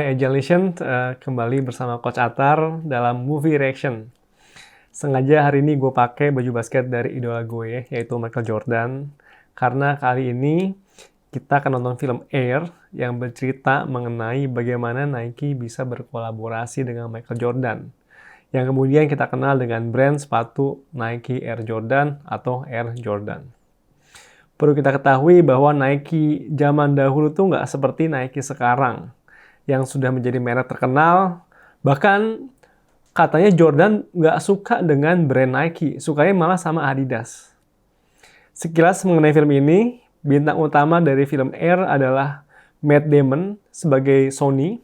Hai Agile Nation, kembali bersama Coach Atar dalam Movie Reaction. Sengaja hari ini gue pakai baju basket dari idola gue, yaitu Michael Jordan. Karena kali ini kita akan nonton film Air yang bercerita mengenai bagaimana Nike bisa berkolaborasi dengan Michael Jordan. Yang kemudian kita kenal dengan brand sepatu Nike Air Jordan atau Air Jordan. Perlu kita ketahui bahwa Nike zaman dahulu tuh nggak seperti Nike sekarang, yang sudah menjadi merek terkenal. Bahkan katanya Jordan nggak suka dengan brand Nike, sukanya malah sama Adidas. Sekilas mengenai film ini, bintang utama dari film Air adalah Matt Damon sebagai Sonny,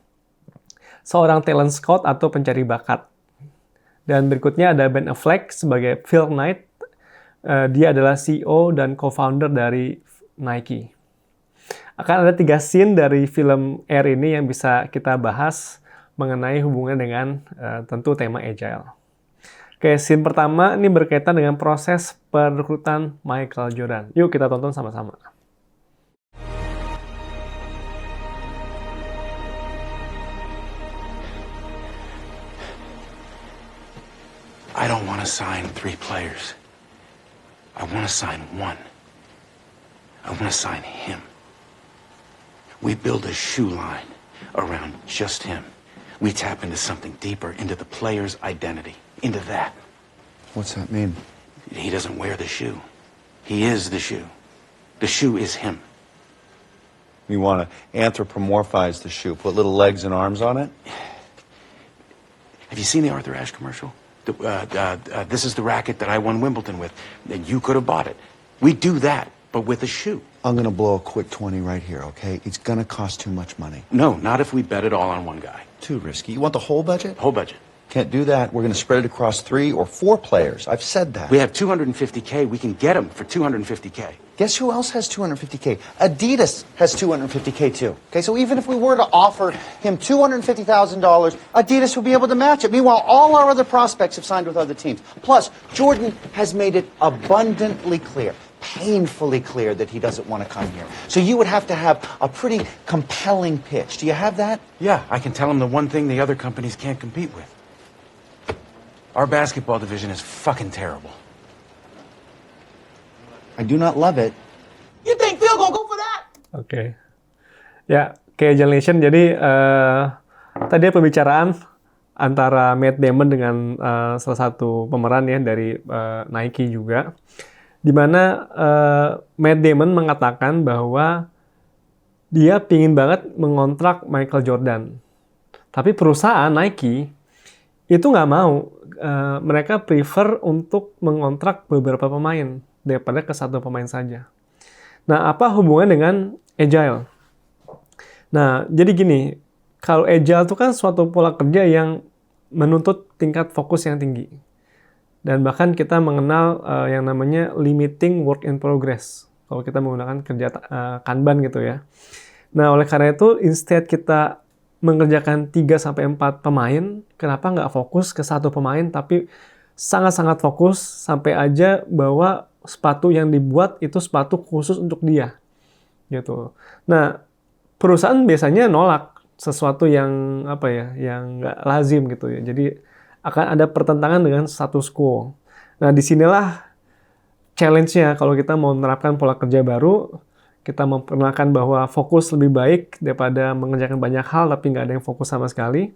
seorang talent scout atau pencari bakat. Dan berikutnya ada Ben Affleck sebagai Phil Knight. Dia adalah CEO dan co-founder dari Nike. Akan ada 3 scene dari film Air ini yang bisa kita bahas mengenai hubungan dengan tentu tema Agile. Oke, scene pertama ini berkaitan dengan proses perekrutan Michael Jordan. Yuk kita tonton sama-sama. I don't want to sign 3 players. I want to sign 1. I want to sign him. We build a shoe line around just him. We tap into something deeper, into the player's identity, into that. What's that mean? He doesn't wear the shoe. He is the shoe. The shoe is him. You want to anthropomorphize the shoe, put little legs and arms on it? Have you seen the Arthur Ashe commercial? This is the racket that I won Wimbledon with. And you could have bought it. We do that, but with a shoe. I'm going to blow a quick 20 right here, okay? It's going to cost too much money. No, not if we bet it all on one guy. Too risky. You want the whole budget? Whole budget. Can't do that. We're going to spread it across 3 or 4 players. I've said that. We have 250K. We can get him for 250K. Guess who else has 250K? Adidas has 250K too. Okay, so even if we were to offer him $250,000, Adidas would be able to match it. Meanwhile, all our other prospects have signed with other teams. Plus, Jordan has made it abundantly clear, painfully clear, that he doesn't want to come here. So you would have to have a pretty compelling pitch. Do you have that? Yeah, I can tell him the one thing the other companies can't compete with. Our basketball division is fucking terrible. I do not love it. You think Phil gonna go for that? Oke. Ya, kayak Agile Nation, jadi tadi ada pembicaraan antara Matt Damon dengan salah satu pemeran ya dari Nike juga, di mana Matt Damon mengatakan bahwa dia pingin banget mengontrak Michael Jordan. Tapi perusahaan Nike itu nggak mau. Mereka prefer untuk mengontrak beberapa pemain daripada ke satu pemain saja. Nah, apa hubungan dengan Agile? Nah, jadi gini, kalau Agile itu kan suatu pola kerja yang menuntut tingkat fokus yang tinggi. Dan bahkan kita mengenal yang namanya limiting work in progress. Kalau kita menggunakan kerja Kanban gitu ya. Nah, oleh karena itu, instead kita mengerjakan 3-4 pemain, kenapa nggak fokus ke satu pemain, tapi sangat-sangat fokus sampai aja bahwa sepatu yang dibuat itu sepatu khusus untuk dia, gitu. Nah, perusahaan biasanya nolak sesuatu yang yang nggak lazim gitu ya. Jadi akan ada pertentangan dengan status quo. Nah, disinilah challenge-nya kalau kita mau menerapkan pola kerja baru, kita memperkenalkan bahwa fokus lebih baik daripada mengerjakan banyak hal tapi nggak ada yang fokus sama sekali.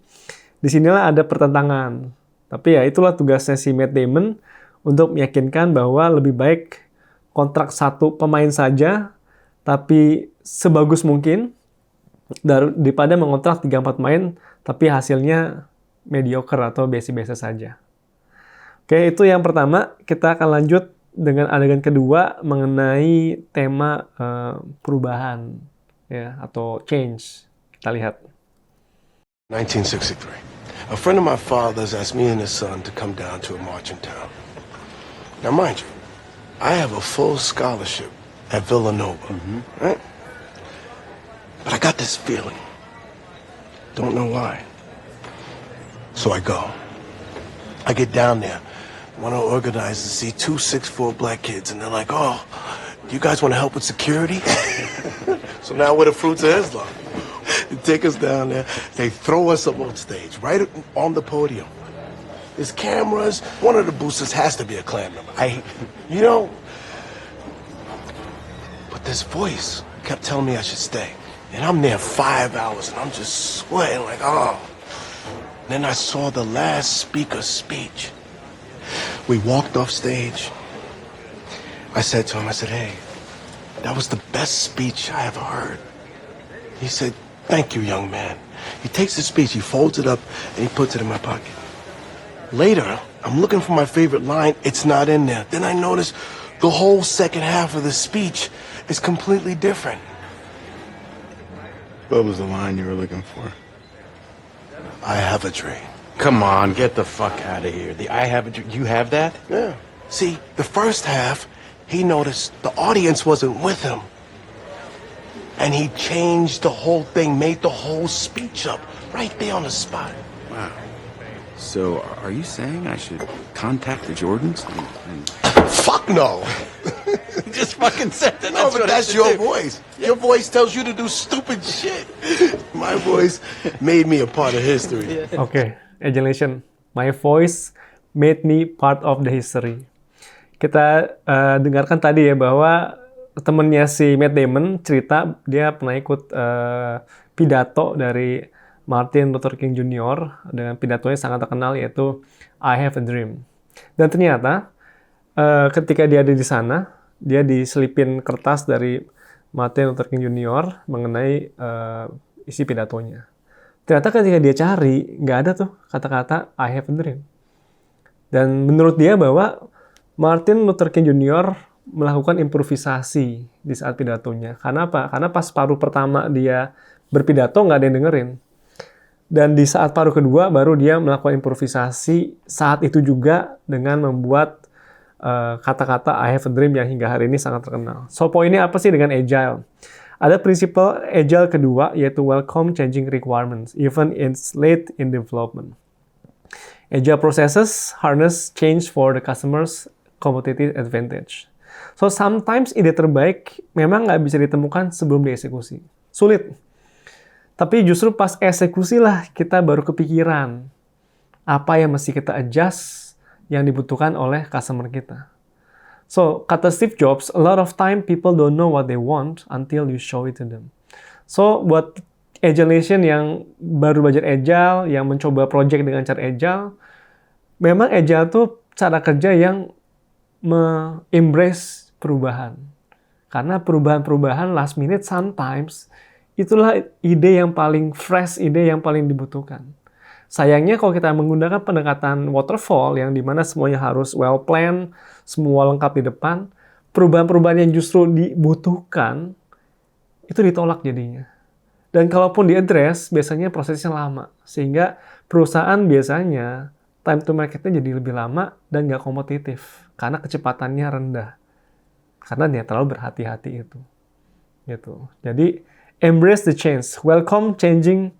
Disinilah ada pertentangan. Tapi ya itulah tugasnya si Matt Damon untuk meyakinkan bahwa lebih baik kontrak satu pemain saja, tapi sebagus mungkin, daripada mengontrak 3-4 pemain, tapi hasilnya mediocre atau biasa-biasa saja. Oke, itu yang pertama. Kita akan lanjut dengan adegan kedua mengenai tema perubahan ya, atau change. Kita lihat. 1963. A friend of my father's asked me and his son to come down to a march in town. Now, mind you, I have a full scholarship at Villanova, right? But I got this feeling. Don't know why. So I go. I get down there. One of the organizers see 2 6'4" black kids, and they're like, "Oh, do you guys want to help with security?" So now we're the fruits of Islam. take us down there. They throw us up on stage, right on the podium. There's cameras. One of the boosters has to be a Klan member. But this voice kept telling me I should stay. And I'm there 5 hours, and I'm just sweating like, oh. Then I saw the last speaker's speech. We walked off stage. I said to him, hey, that was the best speech I ever heard. He said, thank you, young man. He takes the speech, he folds it up, and he puts it in my pocket. Later, I'm looking for my favorite line. It's not in there. Then I notice the whole second half of the speech is completely different. What was the line you were looking for? I have a dream. Come on, get the fuck out of here. The I have a dream. You have that? Yeah. See, the first half, he noticed the audience wasn't with him. And he changed the whole thing, made the whole speech up right there on the spot. Wow. So, are you saying I should contact the Jordans? Fuck no! You just fucking said that. No, but that's your voice. Your voice tells you to do stupid shit. My voice made me a part of history. Oke, Agent My voice made me part of the history. Kita dengarkan tadi ya bahwa temennya si Matt Damon cerita dia pernah ikut pidato dari Martin Luther King Jr. dengan pidatonya sangat terkenal yaitu I Have a Dream. Dan ternyata ketika dia ada di sana, dia diselipin kertas dari Martin Luther King Jr. mengenai isi pidatonya. Ternyata ketika dia cari, nggak ada tuh kata-kata I have a dream. Dan menurut dia bahwa Martin Luther King Jr. melakukan improvisasi di saat pidatonya. Karena apa? Karena pas paruh pertama dia berpidato, nggak ada yang dengerin. Dan di saat paruh kedua, baru dia melakukan improvisasi saat itu juga dengan membuat kata-kata I have a dream yang hingga hari ini sangat terkenal. So, poinnya apa sih dengan Agile? Ada prinsip Agile kedua, yaitu welcome changing requirements, even it's late in development. Agile processes harness change for the customer's competitive advantage. So, sometimes ide terbaik memang nggak bisa ditemukan sebelum dieksekusi. Sulit. Tapi justru pas eksekusi lah kita baru kepikiran apa yang mesti kita adjust yang dibutuhkan oleh customer kita. So, kata Steve Jobs, a lot of time people don't know what they want until you show it to them. So, buat Agile Nation yang baru belajar Agile, yang mencoba project dengan cara Agile, memang Agile tuh cara kerja yang embrace perubahan. Karena perubahan-perubahan last minute sometimes itulah ide yang paling fresh, ide yang paling dibutuhkan. Sayangnya kalau kita menggunakan pendekatan waterfall yang dimana semuanya harus well planned, semua lengkap di depan, perubahan-perubahan yang justru dibutuhkan itu ditolak jadinya. Dan kalaupun diaddress, biasanya prosesnya lama. Sehingga perusahaan biasanya time to marketnya jadi lebih lama dan nggak kompetitif. Karena kecepatannya rendah. Karena dia terlalu berhati-hati itu. Gitu. Jadi, embrace the change. Welcome changing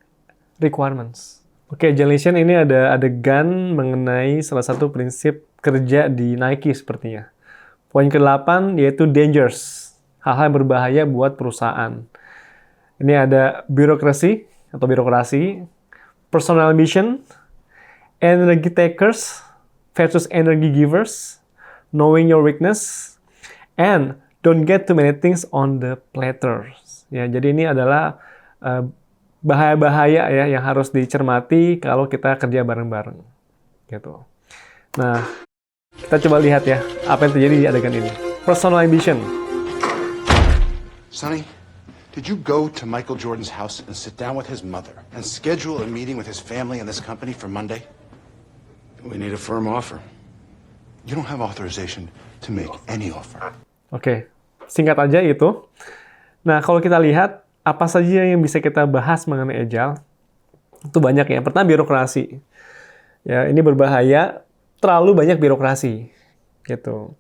requirements. Oke, Agile ini ada adegan mengenai salah satu prinsip kerja di Nike sepertinya. Poin ke-8 yaitu dangers. Hal-hal yang berbahaya buat perusahaan. Ini ada birokrasi, personal ambition, energy takers versus energy givers, knowing your weakness, and don't get too many things on the platters. Ya, jadi ini adalah bahaya-bahaya ya yang harus dicermati kalau kita kerja bareng-bareng. Gitu. Nah, kita coba lihat ya apa yang terjadi di adegan ini. Personal ambition. Sonny, did you go to Michael Jordan's house and sit down with his mother and schedule a meeting with his family and this company for Monday? We need a firm offer. You don't have authorization to make any offer. Oke, singkat aja itu. Nah, kalau kita lihat apa saja yang bisa kita bahas mengenai Agile, itu banyak ya. Pertama, birokrasi. Ya, ini berbahaya, terlalu banyak birokrasi. Gitu.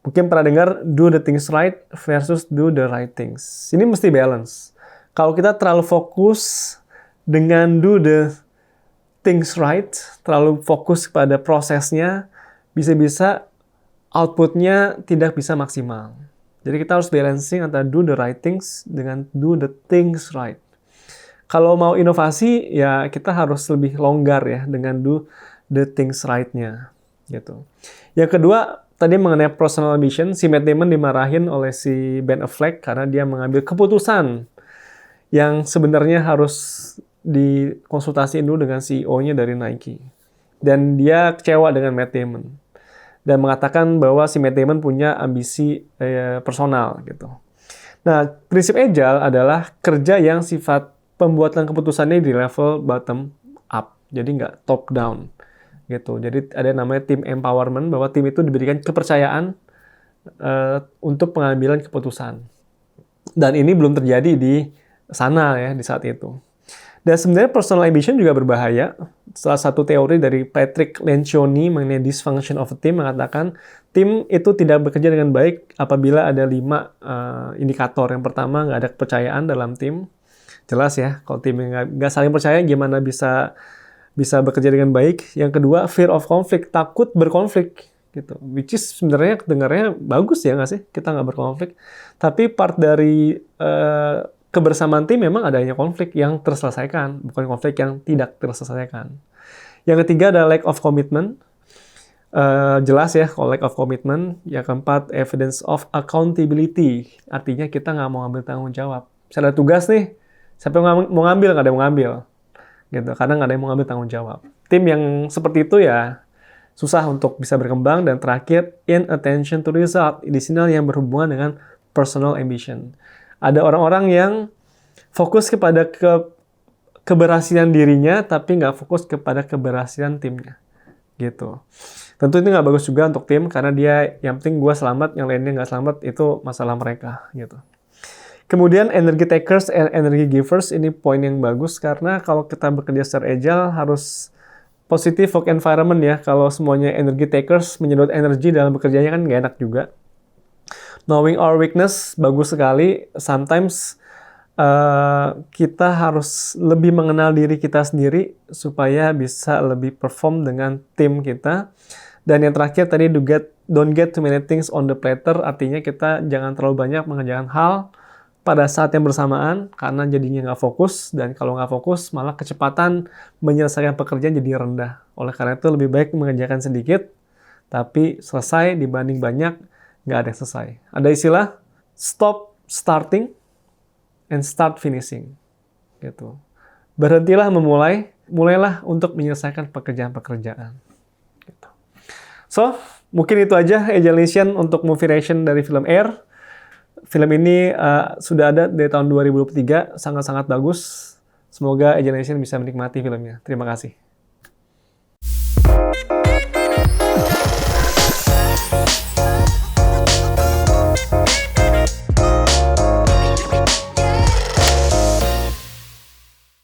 Mungkin pernah dengar do the things right versus do the right things. Ini mesti balance. Kalau kita terlalu fokus dengan do the things right, terlalu fokus pada prosesnya, bisa-bisa outputnya tidak bisa maksimal. Jadi kita harus balancing antara do the right things dengan do the things right. Kalau mau inovasi, ya kita harus lebih longgar ya dengan do the things right-nya gitu. Yang kedua, tadi mengenai personal ambition, si Matt Damon dimarahin oleh si Ben Affleck karena dia mengambil keputusan yang sebenarnya harus dikonsultasiin dulu dengan CEO-nya dari Nike. Dan dia kecewa dengan Matt Damon. Dan mengatakan bahwa si Matt Damon punya ambisi personal gitu. Nah, prinsip Agile adalah kerja yang sifat pembuatan keputusannya di level bottom up. Jadi nggak top down gitu. Jadi ada namanya team empowerment, bahwa tim itu diberikan kepercayaan untuk pengambilan keputusan. Dan ini belum terjadi di sana ya di saat itu. Dan sebenarnya personal ambition juga berbahaya. Salah satu teori dari Patrick Lencioni mengenai dysfunction of a team mengatakan tim itu tidak bekerja dengan baik apabila ada 5 indikator. Yang pertama, nggak ada kepercayaan dalam tim. Jelas ya, kalau tim nggak saling percaya gimana bisa bekerja dengan baik. Yang kedua, fear of conflict, takut berkonflik gitu. Which is sebenarnya kedengarannya bagus ya nggak sih, kita nggak berkonflik. Tapi part dari kebersamaan tim memang adanya konflik yang terselesaikan, bukan konflik yang tidak terselesaikan. Yang ketiga ada lack of commitment. Jelas ya kalau lack of commitment. Yang keempat, evidence of accountability. Artinya kita nggak mau ambil tanggung jawab. Misalnya ada tugas nih, siapa yang mau ngambil? Nggak ada yang mau ngambil. Gitu, karena nggak ada yang mau ngambil tanggung jawab. Tim yang seperti itu ya susah untuk bisa berkembang. Dan terakhir, inattention to result. Di sini yang berhubungan dengan personal ambition. Ada orang-orang yang fokus kepada keberhasilan dirinya, tapi nggak fokus kepada keberhasilan timnya. Gitu. Tentu itu nggak bagus juga untuk tim, karena dia yang penting gue selamat, yang lainnya nggak selamat, itu masalah mereka. Gitu. Kemudian energy takers and energy givers, ini poin yang bagus, karena kalau kita bekerja secara agile harus positive work environment ya. Kalau semuanya energy takers menyedot energi dalam bekerjanya kan nggak enak juga. Knowing our weakness, bagus sekali. Sometimes kita harus lebih mengenal diri kita sendiri supaya bisa lebih perform dengan tim kita. Dan yang terakhir tadi, don't get too many things on the platter. Artinya kita jangan terlalu banyak mengerjakan hal pada saat yang bersamaan, karena jadinya nggak fokus. Dan kalau nggak fokus, malah kecepatan menyelesaikan pekerjaan jadi rendah. Oleh karena itu lebih baik mengerjakan sedikit, tapi selesai dibanding banyak nggak ada yang selesai. Ada istilah stop starting and start finishing. Gitu. Berhentilah memulai, mulailah untuk menyelesaikan pekerjaan-pekerjaan. Gitu. So, mungkin itu aja Agile Nation untuk movie reaction dari film Air. Film ini sudah ada dari tahun 2023, sangat-sangat bagus. Semoga Agile Nation bisa menikmati filmnya. Terima kasih.